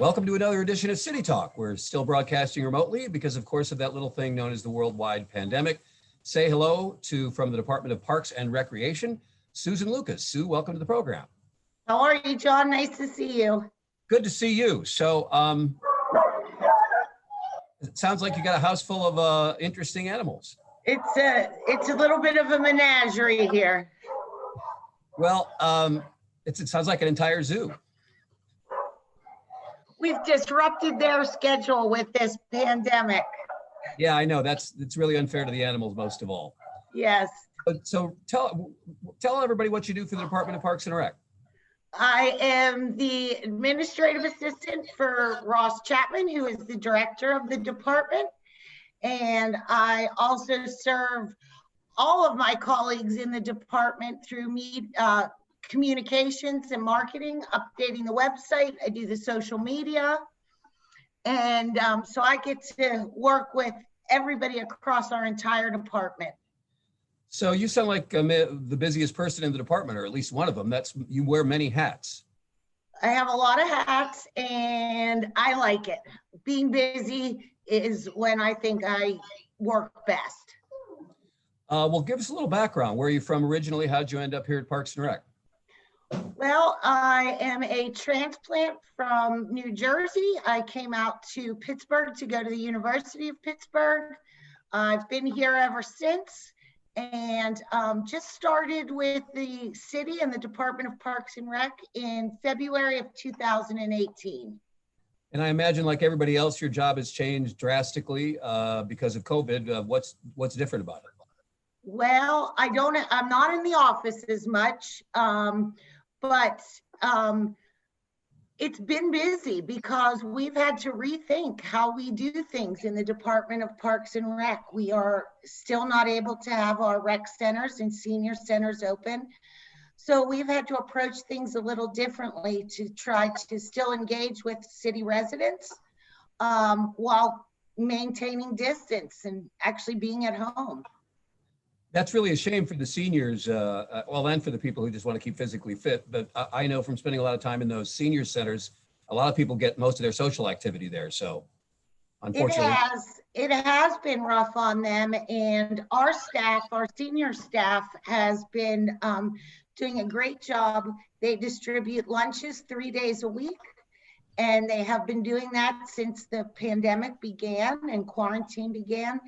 Welcome to another edition of City Talk. We're still broadcasting remotely because, of course, of that little thing known as the worldwide pandemic. Say hello to, from the Department of Parks and Recreation, Susan Lucas. Sue, welcome to the program. How are you, John? Nice to see you. Good to see you. So, it sounds like you got a house full of interesting animals. It's a little bit of a menagerie here. Well, it sounds like an entire zoo. We've disrupted their schedule with this pandemic. Yeah, I know. It's really unfair to the animals most of all. Yes. So tell everybody what you do for the Department of Parks and Rec. I am the administrative assistant for Ross Chapman, who is the director of the department. And I also serve all of my colleagues in the department through communications and marketing, updating the website. I do the social media. And so I get to work with everybody across our entire department. So you sound like the busiest person in the department, or at least one of them. You wear many hats. I have a lot of hats and I like it. Being busy is when I think I work best. Well, give us a little background. Where are you from originally? How'd you end up here at Parks and Rec? Well, I am a transplant from New Jersey. I came out to Pittsburgh to go to the University of Pittsburgh. I've been here ever since, and just started with the city and the Department of Parks and Rec in February of 2018. And I imagine, like everybody else, your job has changed drastically because of COVID. What's different about it? Well, I'm not in the office as much. But it's been busy because we've had to rethink how we do things in the Department of Parks and Rec. We are still not able to have our rec centers and senior centers open. So we've had to approach things a little differently to try to still engage with city residents while maintaining distance and actually being at home. That's really a shame for the seniors, and for the people who just want to keep physically fit. But I know from spending a lot of time in those senior centers, a lot of people get most of their social activity there. So unfortunately. It has been rough on them. And our staff, our senior staff has been doing a great job. They distribute lunches 3 days a week. And they have been doing that since the pandemic began and quarantine began,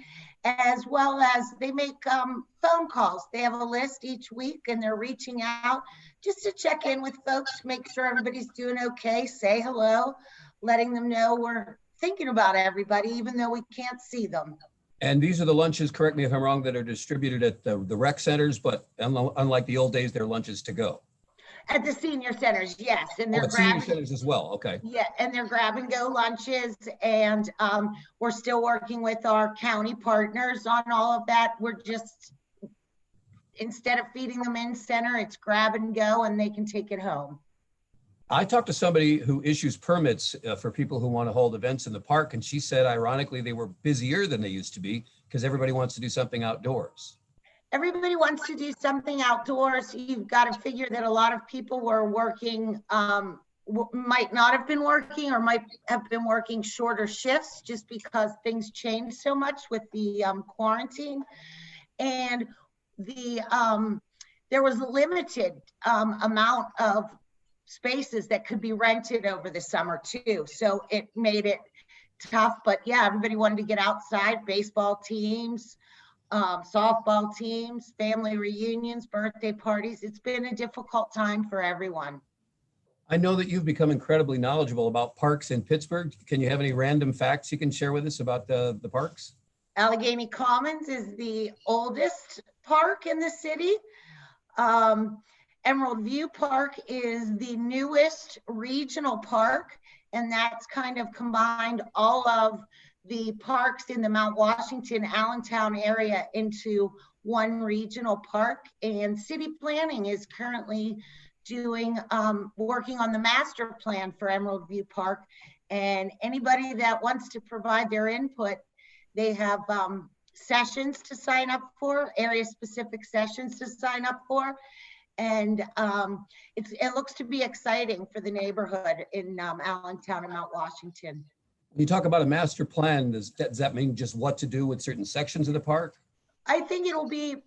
as well as they make phone calls. They have a list each week and they're reaching out just to check in with folks, make sure everybody's doing okay, say hello, letting them know we're thinking about everybody, even though we can't see them. And these are the lunches, correct me if I'm wrong, that are distributed at the rec centers, but unlike the old days, they're lunches to go. At the senior centers, yes. And they're senior centers as well, okay. Yeah, and they're grab and go lunches, and we're still working with our county partners on all of that. We're just, instead of feeding them in center, it's grab and go and they can take it home. I talked to somebody who issues permits for people who want to hold events in the park, and she said, ironically, they were busier than they used to be because everybody wants to do something outdoors. Everybody wants to do something outdoors. You've got to figure that a lot of people were working, might not have been working or might have been working shorter shifts just because things changed so much with the quarantine. And there was a limited amount of spaces that could be rented over the summer too. So it made it tough, but yeah, everybody wanted to get outside, baseball teams, softball teams, family reunions, birthday parties. It's been a difficult time for everyone. I know that you've become incredibly knowledgeable about parks in Pittsburgh. Can you have any random facts you can share with us about the parks? Allegheny Commons is the oldest park in the city. Emerald View Park is the newest regional park, and that's kind of combined all of the parks in the Mount Washington, Allentown area into one regional park. And city planning is currently working on the master plan for Emerald View Park. And anybody that wants to provide their input, they have sessions to sign up for, area specific sessions to sign up for. And it looks to be exciting for the neighborhood in Allentown and Mount Washington. When you talk about a master plan, does that mean just what to do with certain sections of the park? I think it'll be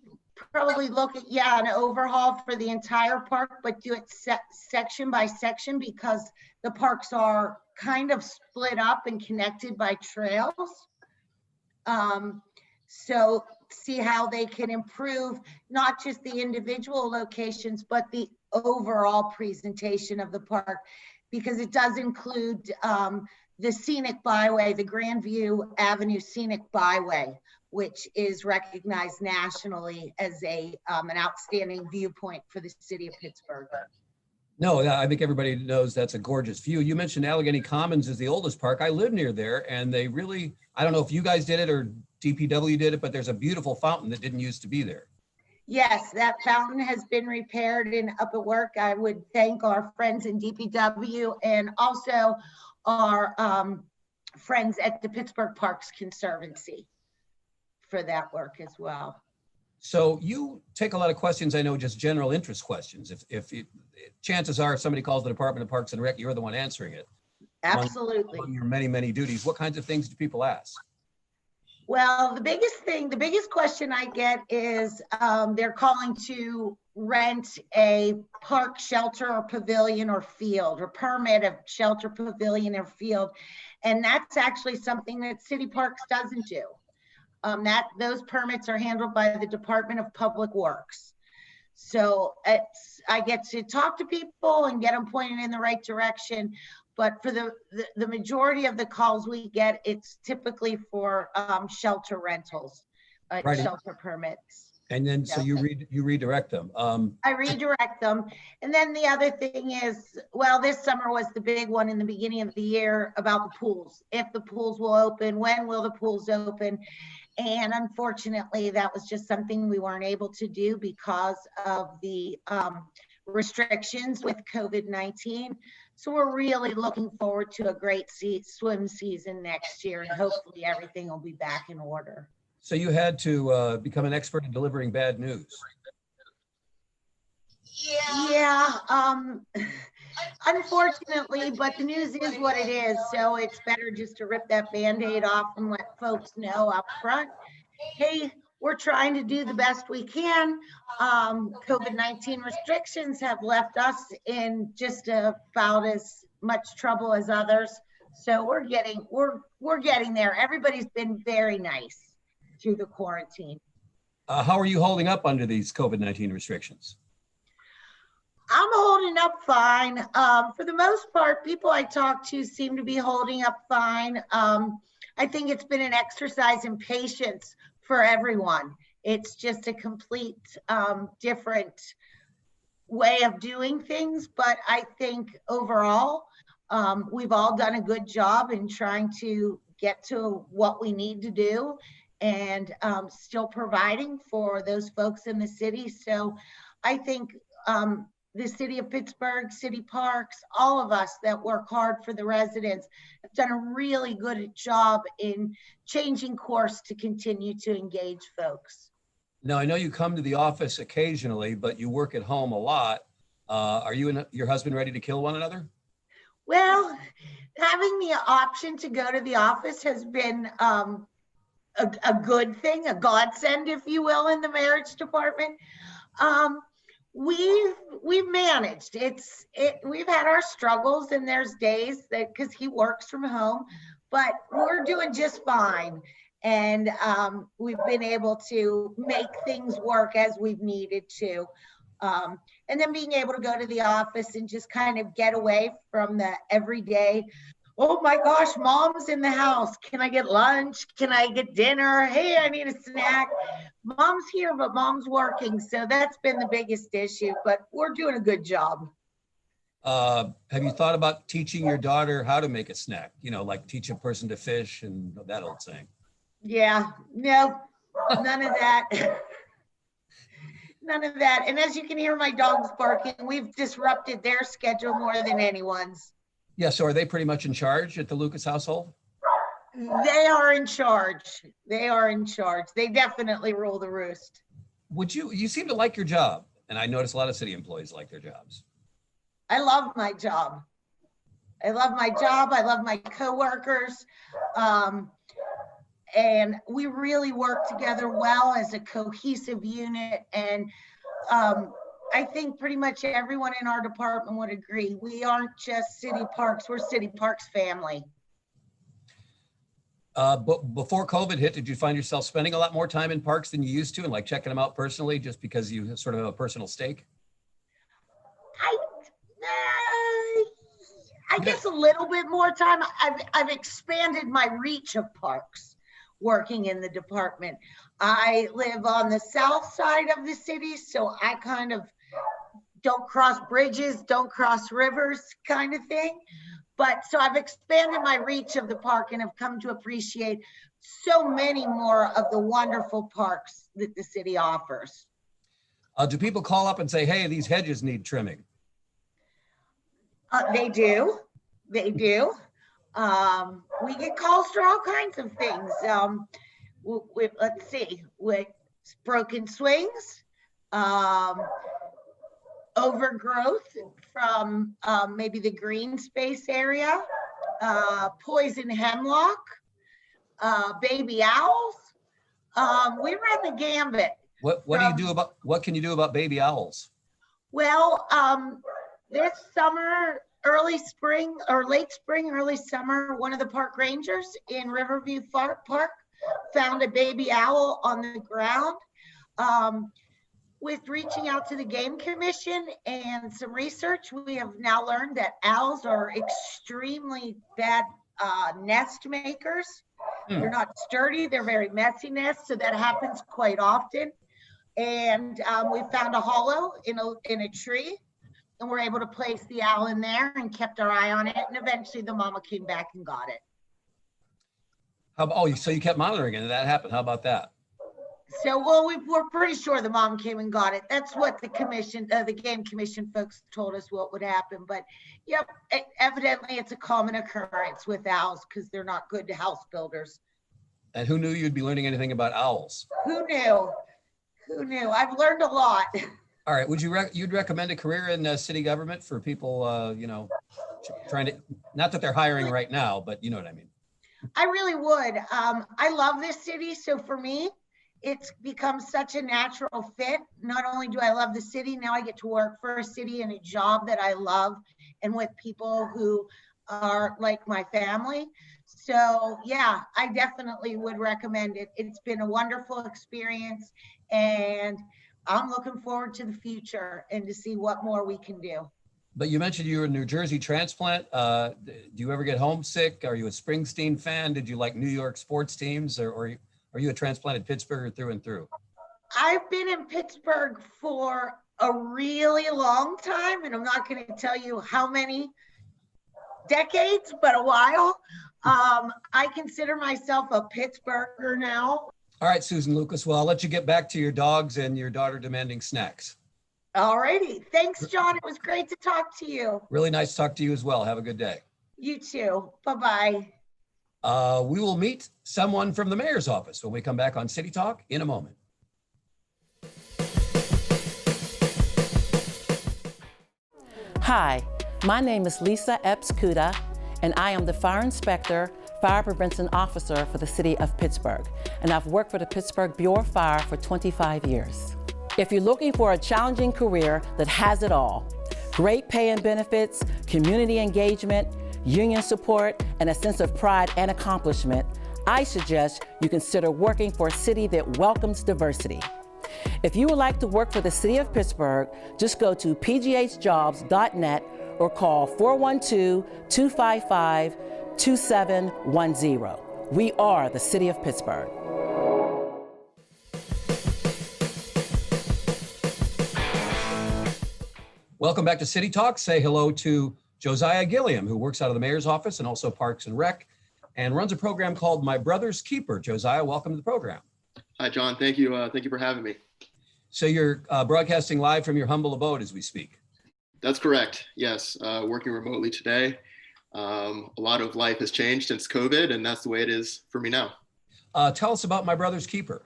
probably look at, yeah, an overhaul for the entire park, but do it section by section, because the parks are kind of split up and connected by trails. So see how they can improve not just the individual locations, but the overall presentation of the park, because it does include the scenic byway, the Grandview Avenue Scenic Byway, which is recognized nationally as an outstanding viewpoint for the city of Pittsburgh. No, I think everybody knows that's a gorgeous view. You mentioned Allegheny Commons is the oldest park. I live near there, and they really, I don't know if you guys did it or DPW did it, but there's a beautiful fountain that didn't used to be there. Yes, that fountain has been repaired and up at work. I would thank our friends in DPW and also our friends at the Pittsburgh Parks Conservancy for that work as well. So you take a lot of questions, I know, just general interest questions. If chances are, if somebody calls the Department of Parks and Rec, you're the one answering it. Absolutely. Among your many duties, what kinds of things do people ask? Well, the biggest question I get is they're calling to rent a park shelter or pavilion or field, or permit a shelter, pavilion, or field. And that's actually something that City Parks doesn't do. Those permits are handled by the Department of Public Works. So I get to talk to people and get them pointed in the right direction. But for the majority of the calls we get, it's typically for shelter rentals, Right. shelter permits. And then, so you redirect them. I redirect them. And then the other thing is, well, this summer was the big one in the beginning of the year about the pools. If the pools will open, when will the pools open? And unfortunately, that was just something we weren't able to do because of the restrictions with COVID-19. So we're really looking forward to a great swim season next year, and hopefully everything will be back in order. So you had to become an expert in delivering bad news. Yeah, unfortunately, but the news is what it is. So it's better just to rip that Band-Aid off and let folks know up front, hey, we're trying to do the best we can. COVID-19 restrictions have left us in just about as much trouble as others. So we're getting there. Everybody's been very nice through the quarantine. How are you holding up under these COVID-19 restrictions? I'm holding up fine. For the most part, people I talk to seem to be holding up fine. I think it's been an exercise in patience for everyone. It's just a complete different way of doing things. But I think overall, we've all done a good job in trying to get to what we need to do, and still providing for those folks in the city. So I think the city of Pittsburgh, city parks, all of us that work hard for the residents have done a really good job in changing course to continue to engage folks. Now, I know you come to the office occasionally, but you work at home a lot. Are you and your husband ready to kill one another? Well, having the option to go to the office has been a good thing, a godsend, if you will, in the marriage department. We've managed. We've had our struggles, and there's days that, because he works from home, but we're doing just fine. And we've been able to make things work as we've needed to. And then being able to go to the office and just kind of get away from the everyday, oh my gosh, mom's in the house. Can I get lunch? Can I get dinner? Hey, I need a snack. Mom's here, but mom's working. So that's been the biggest issue, but we're doing a good job. Have you thought about teaching your daughter how to make a snack? You know, like teach a person to fish and that old saying. Yeah, no, none of that. None of that. And as you can hear my dogs barking, we've disrupted their schedule more than anyone's. Yeah, so are they pretty much in charge at the Lucas household? They are in charge. They are in charge. They definitely rule the roost. You seem to like your job. And I notice a lot of city employees like their jobs. I love my job. I love my job. I love my coworkers. And we really work together well as a cohesive unit. And I think pretty much everyone in our department would agree. We aren't just City Parks, we're City Parks family. But before COVID hit, did you find yourself spending a lot more time in parks than you used to and like checking them out personally just because you sort of have a personal stake? I guess a little bit more time. I've expanded my reach of parks working in the department. I live on the south side of the city, so I kind of don't cross bridges, don't cross rivers kind of thing. But so I've expanded my reach of the park and have come to appreciate so many more of the wonderful parks that the city offers. Do people call up and say, hey, these hedges need trimming? They do. They do. We get calls for all kinds of things. Let's see, with broken swings, overgrowth from maybe the green space area, poison hemlock, baby owls. We run the gambit. What can you do about baby owls? Well, this summer, early spring or late spring, early summer, one of the park rangers in Riverview Park found a baby owl on the ground. With reaching out to the Game Commission and some research, we have now learned that owls are extremely bad nest makers. They're not sturdy, they're very messy nests, so that happens quite often. And we found a hollow in a tree, and we're able to place the owl in there and kept our eye on it. And eventually the mama came back and got it. So you kept monitoring it and that happened. How about that? So, well, we're pretty sure the mom came and got it. That's what the commission, the Game Commission folks told us what would happen. But yep, evidently it's a common occurrence with owls because they're not good house builders. And who knew you'd be learning anything about owls? Who knew? Who knew? I've learned a lot. All right, you'd recommend a career in city government for people, trying to, not that they're hiring right now, but you know what I mean? I really would. I love this city. So for me, it's become such a natural fit. Not only do I love the city, now I get to work for a city and a job that I love and with people who are like my family. So yeah, I definitely would recommend it. It's been a wonderful experience and I'm looking forward to the future and to see what more we can do. But you mentioned you were a New Jersey transplant. Do you ever get homesick? Are you a Springsteen fan? Did you like New York sports teams or are you a transplanted Pittsburgher through and through? I've been in Pittsburgh for a really long time, and I'm not going to tell you how many decades, but a while. I consider myself a Pittsburgher now. All right, Susan Lucas. Well, I'll let you get back to your dogs and your daughter demanding snacks. All righty. Thanks, John. It was great to talk to you. Really nice to talk to you as well. Have a good day. You too. Bye-bye. We will meet someone from the mayor's office when we come back on City Talk in a moment. Hi, my name is Lisa Epps Kuda, and I am the Fire Inspector, Fire Prevention Officer for the City of Pittsburgh, and I've worked for the Pittsburgh Bureau of Fire for 25 years. If you're looking for a challenging career that has it all, great pay and benefits, community engagement, union support, and a sense of pride and accomplishment, I suggest you consider working for a city that welcomes diversity. If you would like to work for the City of Pittsburgh, just go to pghjobs.net or call 412-255-2710. We are the City of Pittsburgh. Welcome back to City Talk. Say hello to Josiah Gilliam, who works out of the mayor's office and also Parks and Rec, and runs a program called My Brother's Keeper. Josiah, welcome to the program. Hi, John. Thank you. Thank you for having me. So you're broadcasting live from your humble abode as we speak. That's correct. Yes, working remotely today. A lot of life has changed since COVID, and that's the way it is for me now. Tell us about My Brother's Keeper.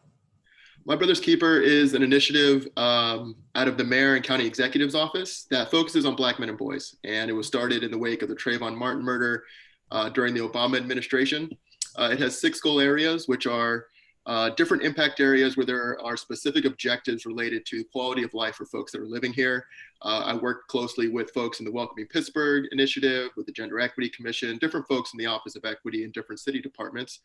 My Brother's Keeper is an initiative out of the mayor and county executive's office that focuses on Black men and boys. And it was started in the wake of the Trayvon Martin murder during the Obama administration. It has 6 goal areas, which are different impact areas where there are specific objectives related to quality of life for folks that are living here. I work closely with folks in the Welcoming Pittsburgh initiative, with the Gender Equity Commission, different folks in the Office of Equity in different city departments.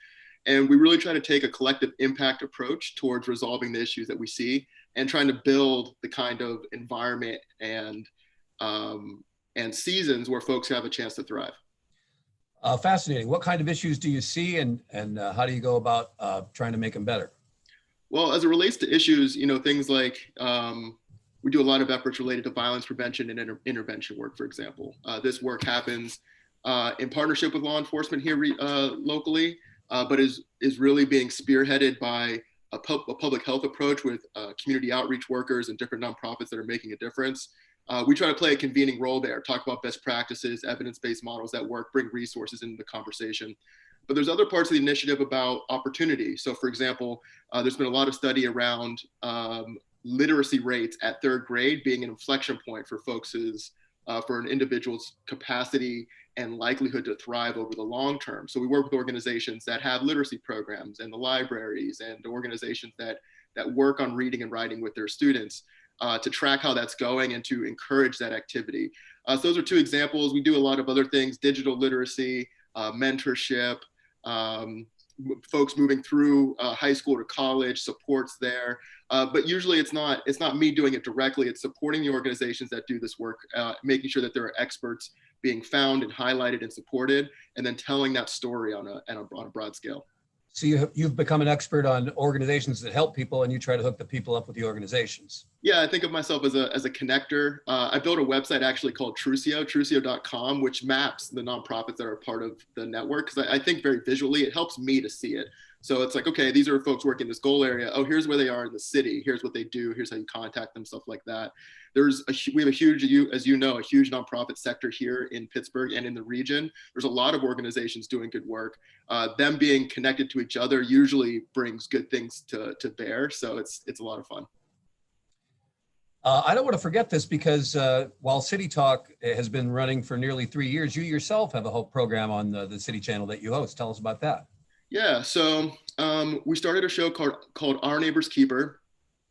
And we really try to take a collective impact approach towards resolving the issues that we see and trying to build the kind of environment and seasons where folks have a chance to thrive. Fascinating. What kind of issues do you see, and how do you go about trying to make them better? Well, as it relates to issues, things like we do a lot of efforts related to violence prevention and intervention work, for example. This work happens in partnership with law enforcement here locally, but is really being spearheaded by a public health approach with community outreach workers and different nonprofits that are making a difference. We try to play a convening role there, talk about best practices, evidence-based models that work, bring resources into the conversation. But there's other parts of the initiative about opportunity. So for example, there's been a lot of study around literacy rates at 3rd grade being an inflection point for for an individual's capacity and likelihood to thrive over the long term. So we work with organizations that have literacy programs and the libraries and organizations that work on reading and writing with their students to track how that's going and to encourage that activity. So those are 2 examples. We do a lot of other things: digital literacy, mentorship, folks moving through high school to college, supports there. But usually it's not me doing it directly. It's supporting the organizations that do this work, making sure that there are experts being found and highlighted and supported, and then telling that story on a broad scale. So you've become an expert on organizations that help people, and you try to hook the people up with the organizations. Yeah, I think of myself as a connector. I built a website actually called Trucio.com, which maps the nonprofits that are part of the network, because I think very visually. It helps me to see it. So it's like, okay, these are folks working in this goal area. Oh, here's where they are in the city. Here's what they do. Here's how you contact them, stuff like that. We have a huge, as you know, a huge nonprofit sector here in Pittsburgh and in the region. There's a lot of organizations doing good work. Them being connected to each other usually brings good things to bear. So it's a lot of fun. I don't want to forget this because while CityTalk has been running for nearly 3 years, you yourself have a whole program on the City channel that you host. Tell us about that. Yeah, so we started a show called Our Neighbor's Keeper.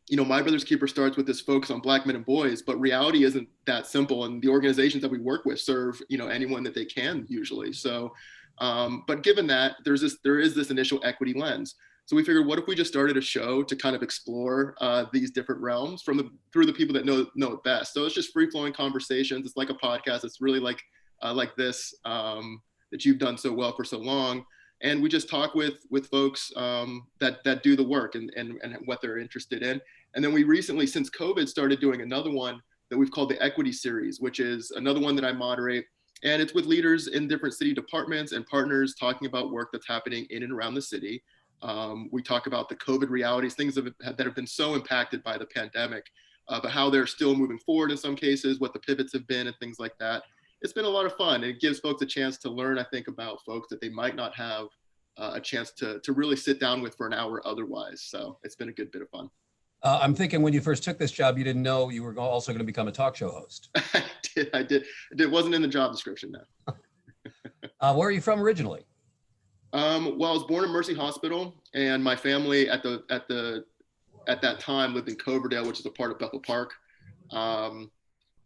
My Brother's Keeper starts with this focus on Black men and boys, but reality isn't that simple. And the organizations that we work with serve, anyone that they can usually. So, but given that, there is this initial equity lens. So we figured, what if we just started a show to kind of explore these different realms through the people that know it best. So it's just free flowing conversations. It's like a podcast. It's really like this that you've done so well for so long. And we just talk with folks that do the work and what they're interested in. And then we recently, since COVID, started doing another one that we've called the Equity Series, which is another one that I moderate. And it's with leaders in different city departments and partners talking about work that's happening in and around the city. We talk about the COVID realities, things that have been so impacted by the pandemic, but how they're still moving forward in some cases, what the pivots have been and things like that. It's been a lot of fun. It gives folks a chance to learn, I think, about folks that they might not have a chance to really sit down with for an hour otherwise. So it's been a good bit of fun. I'm thinking when you first took this job, you didn't know you were also going to become a talk show host. I did. It wasn't in the job description, though. Where are you from originally? Well, I was born in Mercy Hospital, and my family at that time lived in Coverdale, which is a part of Bethel Park.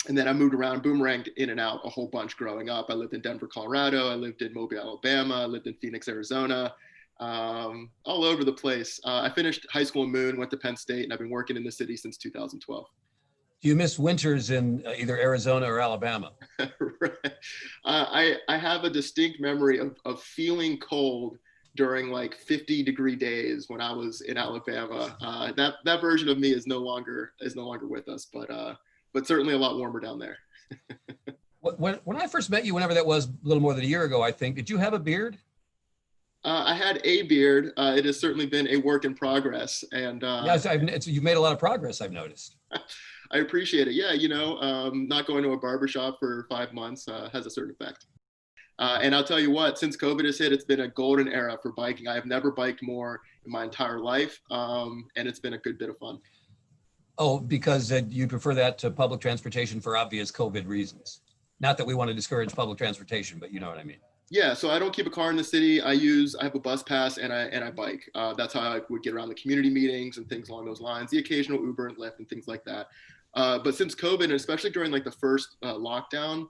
And then I moved around, boomeranged in and out a whole bunch growing up. I lived in Denver, Colorado. I lived in Mobile, Alabama. I lived in Phoenix, Arizona, all over the place. I finished high school in Moon, went to Penn State, and I've been working in the city since 2012. Do you miss winters in either Arizona or Alabama? Right. I have a distinct memory of feeling cold during like 50-degree days when I was in Alabama. That version of me is no longer with us, but certainly a lot warmer down there. When I first met you, whenever that was, a little more than a year ago, I think, did you have a beard? I had a beard. It has certainly been a work in progress. And yes, you've made a lot of progress, I've noticed. I appreciate it. Yeah, not going to a barbershop for 5 months has a certain effect. And I'll tell you what, since COVID has hit, it's been a golden era for biking. I have never biked more in my entire life. And it's been a good bit of fun. Oh, because you prefer that to public transportation for obvious COVID reasons. Not that we want to discourage public transportation, but you know what I mean. Yeah, so I don't keep a car in the city. I have a bus pass and I bike. That's how I would get around the community meetings and things along those lines, the occasional Uber and Lyft and things like that. But since COVID, and especially during like the first lockdown,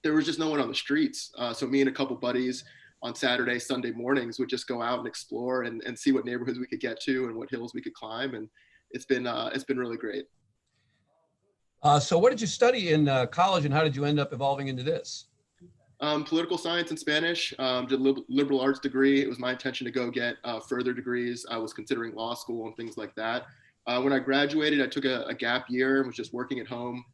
there was just no one on the streets. So me and a couple buddies on Saturday, Sunday mornings would just go out and explore and see what neighborhoods we could get to and what hills we could climb. And it's been really great. So what did you study in college and how did you end up evolving into this? Political science and Spanish, did a liberal arts degree. It was my intention to go get further degrees. I was considering law school and things like that. When I graduated, I took a gap year and was just working at home.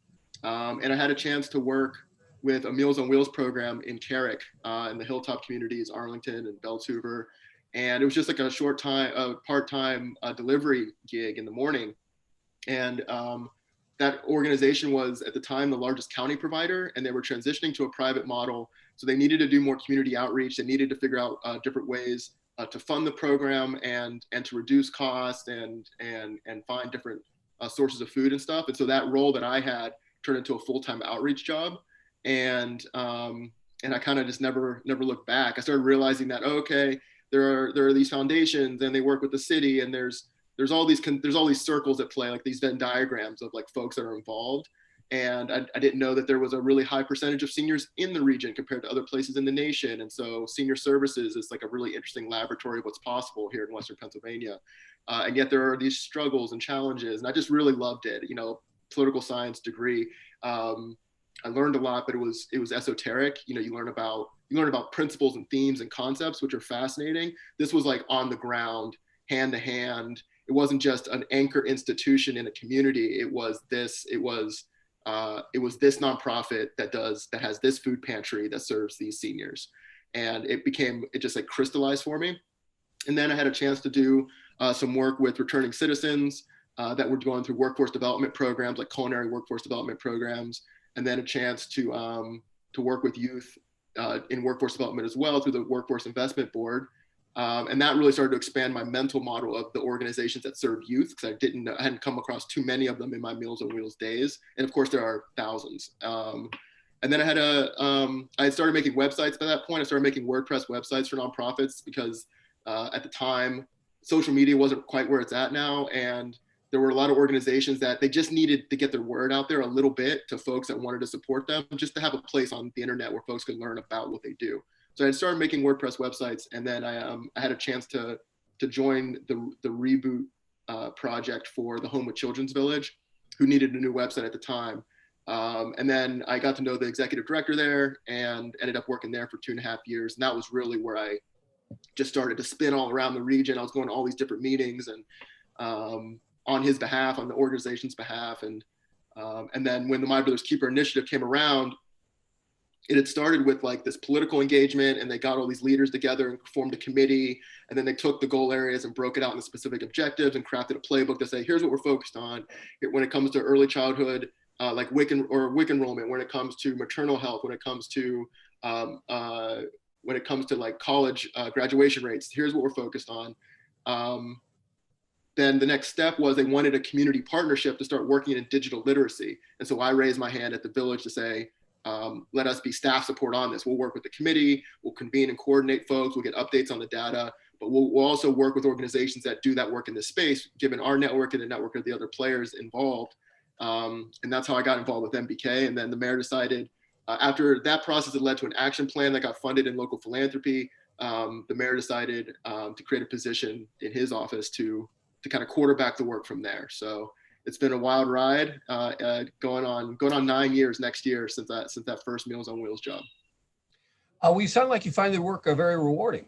And I had a chance to work with a Meals on Wheels program in Carrick, in the Hilltop communities, Arlington and Beltsuver. And it was just like a part-time delivery gig in the morning. And that organization was at the time the largest county provider, and they were transitioning to a private model. So they needed to do more community outreach. They needed to figure out different ways to fund the program and to reduce costs and find different sources of food and stuff. And so that role that I had turned into a full-time outreach job. And I kind of just never looked back. I started realizing that, okay, there are these foundations and they work with the city, and there's all these circles at play, like these Venn diagrams of like folks that are involved. And I didn't know that there was a really high percentage of seniors in the region compared to other places in the nation. And so senior services is like a really interesting laboratory of what's possible here in Western Pennsylvania. And yet there are these struggles and challenges, and I just really loved it. You know, political science degree. I learned a lot, but it was esoteric. You know, you learn about principles and themes and concepts, which are fascinating. This was like on the ground, hand to hand. It wasn't just an anchor institution in a community. It was this nonprofit that has this food pantry that serves these seniors. And it just like crystallized for me. And then I had a chance to do some work with returning citizens that were going through workforce development programs, like culinary workforce development programs. And then a chance to work with youth in workforce development as well through the Workforce Investment Board. And that really started to expand my mental model of the organizations that serve youth, because I hadn't come across too many of them in my Meals on Wheels days. And of course there are thousands. And then I had started making websites by that point. I started making WordPress websites for nonprofits because at the time, social media wasn't quite where it's at now. And there were a lot of organizations that they just needed to get their word out there a little bit to folks that wanted to support them, just to have a place on the internet where folks could learn about what they do. So I started making WordPress websites, and then I had a chance to join the Reboot project for the Home with Children's Village, who needed a new website at the time. And then I got to know the executive director there and ended up working there for 2.5 years. And that was really where I just started to spin all around the region. I was going to all these different meetings and on his behalf, on the organization's behalf. And then when the My Brother's Keeper initiative came around, it had started with like this political engagement, and they got all these leaders together and formed a committee. And then they took the goal areas and broke it out into specific objectives and crafted a playbook to say, here's what we're focused on when it comes to early childhood, like WIC enrollment, when it comes to maternal health, when it comes to like college graduation rates, here's what we're focused on. Then the next step was they wanted a community partnership to start working in digital literacy. And so I raised my hand at the village to say, let us be staff support on this. We'll work with the committee, we'll convene and coordinate folks, we'll get updates on the data, but we'll also work with organizations that do that work in this space, given our network and the network of the other players involved. And that's how I got involved with MBK. And then the mayor decided, after that process had led to an action plan that got funded in local philanthropy, the mayor decided to create a position in his office to kind of quarterback the work from there. So it's been a wild ride, going on 9 years next year since that first Meals on Wheels job. Well, you sound like you find the work very rewarding.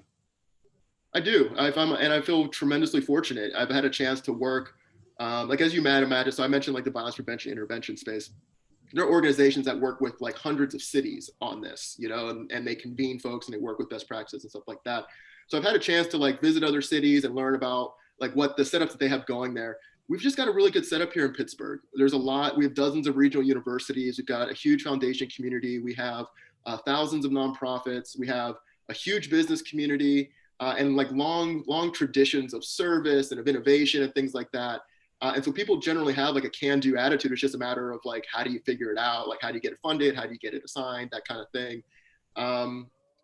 I do. And I feel tremendously fortunate. I've had a chance to work, like as you might imagine. So I mentioned like the violence prevention intervention space. There are organizations that work with like hundreds of cities on this, you know, and they convene folks and they work with best practices and stuff like that. So I've had a chance to like visit other cities and learn about like what the setups that they have going there. We've just got a really good setup here in Pittsburgh. There's a lot, we have dozens of regional universities. We've got a huge foundation community. We have thousands of nonprofits. We have a huge business community. and like long traditions of service and of innovation and things like that. And so people generally have like a can-do attitude. It's just a matter of like, how do you figure it out? Like, how do you get it funded? How do you get it assigned? That kind of thing.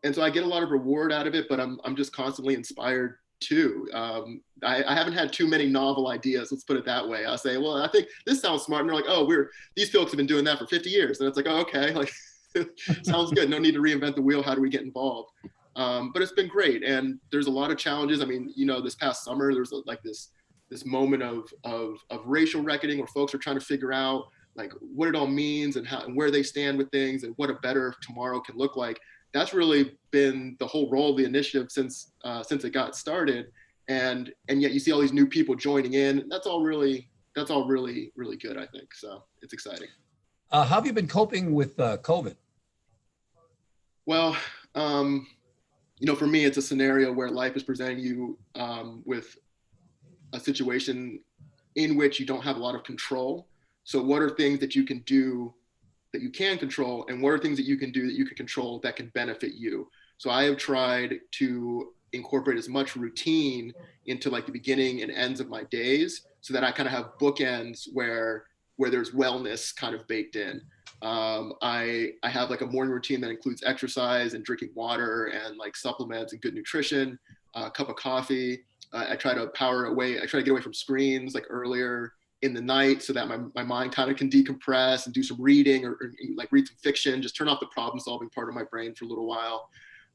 And so I get a lot of reward out of it, but I'm just constantly inspired too. I haven't had too many novel ideas. Let's put it that way. I'll say, well, I think this sounds smart. And they're like, oh, these folks have been doing that for 50 years. And it's like, oh, okay, like sounds good. No need to reinvent the wheel. How do we get involved? But it's been great. And there's a lot of challenges. I mean, this past summer, there was like this moment of racial reckoning where folks are trying to figure out like what it all means and how and where they stand with things and what a better tomorrow can look like. That's really been the whole role of the initiative since it got started. And yet you see all these new people joining in. That's all really good, I think. So it's exciting. How have you been coping with COVID? Well, for me, it's a scenario where life is presenting you with a situation in which you don't have a lot of control. So what are things that you can do that you can control, and what are things that you can do that you can control that can benefit you? So I have tried to incorporate as much routine into like the beginning and ends of my days so that I kind of have bookends where there's wellness kind of baked in. I have like a morning routine that includes exercise and drinking water and like supplements and good nutrition, a cup of coffee. I try to I try to get away from screens like earlier in the night so that my mind kind of can decompress and do some reading or like read some fiction, just turn off the problem solving part of my brain for a little while.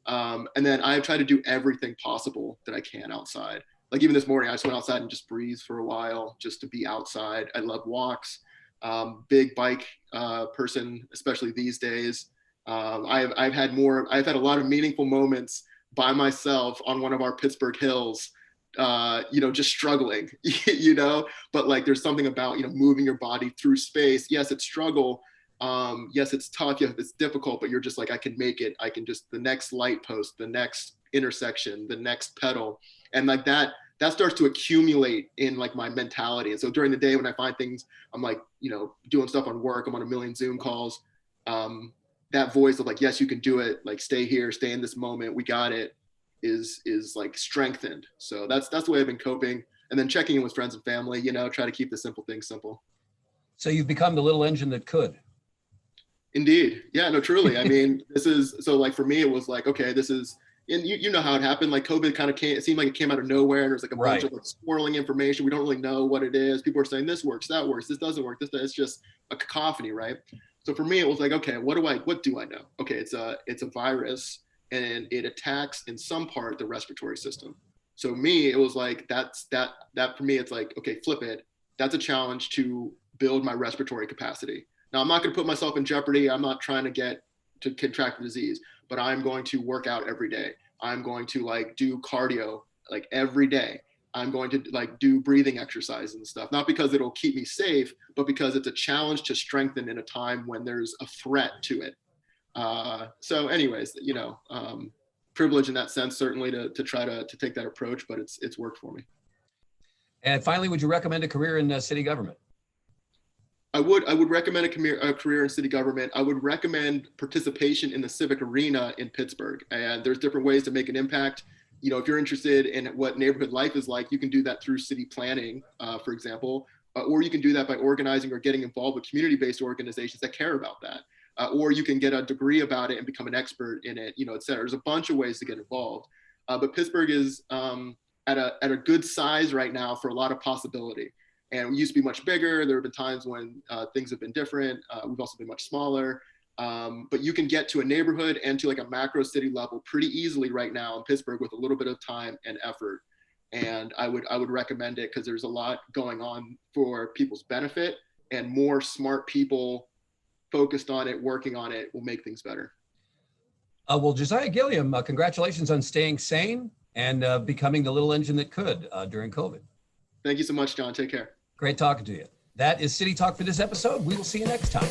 And then I try to do everything possible that I can outside. Like even this morning, I just went outside and just breathed for a while just to be outside. I love walks. Big bike person, especially these days. I've had a lot of meaningful moments by myself on one of our Pittsburgh hills, just struggling, but like there's something about, moving your body through space. Yes, it's struggle. Yes, it's tough. Yes, it's difficult, but you're just like, I can make it. I can just the next light post, the next intersection, the next pedal. And like that starts to accumulate in like my mentality. And so during the day when I find things, I'm like, doing stuff on work, I'm on a million Zoom calls. That voice of like, yes, you can do it. Like, stay here, stay in this moment. We got it is like strengthened. So that's the way I've been coping. And then checking in with friends and family, try to keep the simple things simple. So you've become the little engine that could. Indeed. Yeah, no, truly. I mean, so like for me, it was like, okay, this is, and you know how it happened. Like COVID kind of it seemed like it came out of nowhere. And there's like a bunch of like swirling information. We don't really know what it is. People are saying this works, that works, this doesn't work. It's just a cacophony, right? So for me, it was like, okay, what do I know? Okay, it's a virus and it attacks in some part the respiratory system. So me, it was like, that for me, it's like, okay, flip it. That's a challenge to build my respiratory capacity. Now, I'm not going to put myself in jeopardy. I'm not trying to get to contract the disease, but I'm going to work out every day. I'm going to like do cardio like every day. I'm going to like do breathing exercise and stuff, not because it'll keep me safe, but because it's a challenge to strengthen in a time when there's a threat to it. So anyways, privilege in that sense, certainly to try to take that approach, but it's worked for me. And finally, would you recommend a career in city government? I would recommend a career in city government. I would recommend participation in the civic arena in Pittsburgh. And there's different ways to make an impact. If you're interested in what neighborhood life is like, you can do that through city planning, for example, or you can do that by organizing or getting involved with community-based organizations that care about that. Or you can get a degree about it and become an expert in it, et cetera. There's a bunch of ways to get involved. But Pittsburgh is at a good size right now for a lot of possibility. And we used to be much bigger. There have been times when things have been different. We've also been much smaller. But you can get to a neighborhood and to like a macro city level pretty easily right now in Pittsburgh with a little bit of time and effort. And I would recommend it because there's a lot going on for people's benefit, and more smart people focused on it, working on it, will make things better. Well, Josiah Gilliam, congratulations on staying sane and becoming the little engine that could during COVID. Thank you so much, John. Take care. Great talking to you. That is City Talk for this episode. We will see you next time.